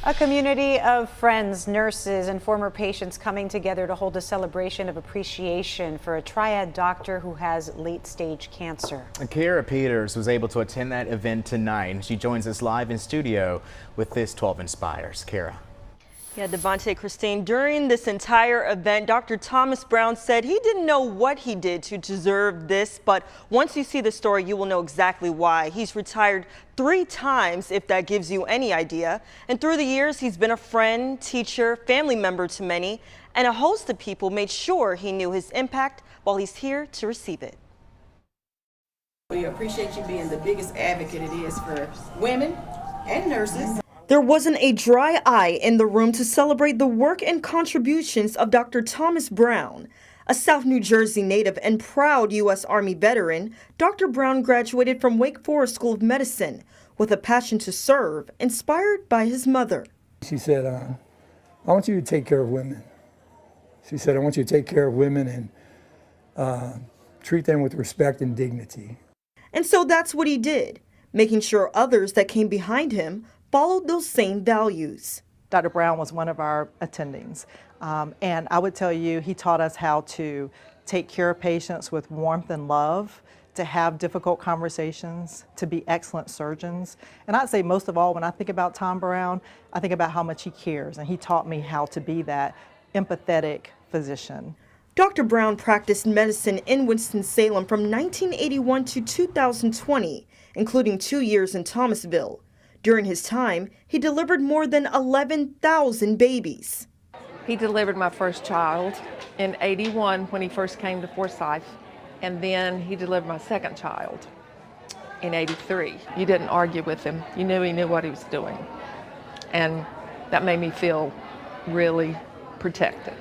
A community of friends, nurses, and former patients coming together to hold a celebration of appreciation for a triad doctor who has late-stage cancer. Kara Peters was able to attend that event tonight. She joins us live in studio with this 12 Inspires. Kara. Yeah, Devontae, Christine, during this entire event, Dr. Thomas Brown said he didn't know what he did to deserve this, but once you see the story, you will know exactly why. He's retired 3 times, if that gives you any idea. And through the years, he's been a friend, teacher, family member to many, and a host of people made sure he knew his impact while he's here to receive it. We appreciate you being the biggest advocate it is for women and nurses. There wasn't a dry eye in the room to celebrate the work and contributions of Dr. Thomas Brown. A South New Jersey native and proud U.S. Army veteran, Dr. Brown graduated from Wake Forest School of Medicine with a passion to serve, inspired by his mother. She said, I want you to take care of women. She said, I want you to take care of women and treat them with respect and dignity. And so that's what he did, making sure others that came behind him followed those same values. Dr. Brown was one of our attendings, and I would tell you he taught us how to take care of patients with warmth and love, to have difficult conversations, to be excellent surgeons. And I'd say most of all, when I think about Tom Brown, I think about how much he cares, and he taught me how to be that empathetic physician. Dr. Brown practiced medicine in Winston-Salem from 1981 to 2020, including 2 years in Thomasville. During his time, he delivered more than 11,000 babies. He delivered my first child in '81 when he first came to Forsyth, and then he delivered my second child in '83. You didn't argue with him. You knew he knew what he was doing, and that made me feel really protected.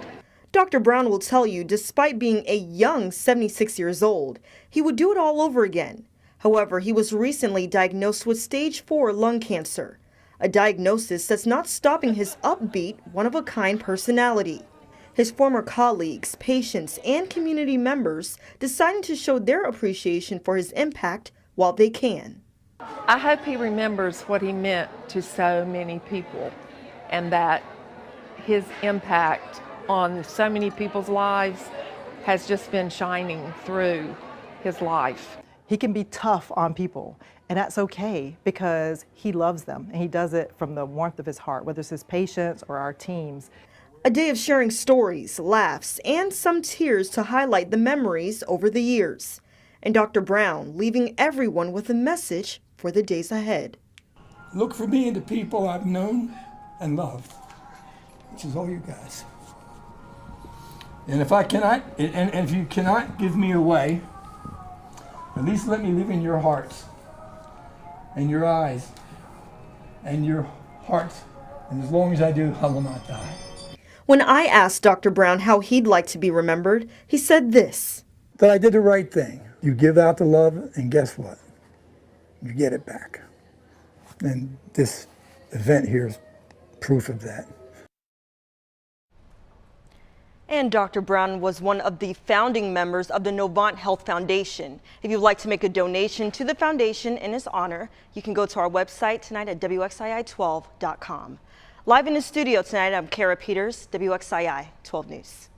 Dr. Brown will tell you, despite being a young 76 years old, he would do it all over again. However, he was recently diagnosed with stage 4 lung cancer, a diagnosis that's not stopping his upbeat, one-of-a-kind personality. His former colleagues, patients, and community members decided to show their appreciation for his impact while they can. I hope he remembers what he meant to so many people, and that his impact on so many people's lives has just been shining through his life. He can be tough on people, and that's okay because he loves them, and he does it from the warmth of his heart, whether it's his patients or our teams. A day of sharing stories, laughs, and some tears to highlight the memories over the years. And Dr. Brown leaving everyone with a message for the days ahead. Look for me and the people I've known and loved, which is all you guys. And if I cannot, and if you cannot give me away, at least let me live in your hearts and your eyes and your hearts. And as long as I do, I will not die. When I asked Dr. Brown how he'd like to be remembered, he said this: That I did the right thing. You give out the love, and guess what? You get it back. And this event here is proof of that. And Dr. Brown was one of the founding members of the Novant Health Foundation. If you'd like to make a donation to the foundation in his honor, you can go to our website tonight at WXII12.com. Live in the studio tonight, I'm Kara Peters, WXII 12 News.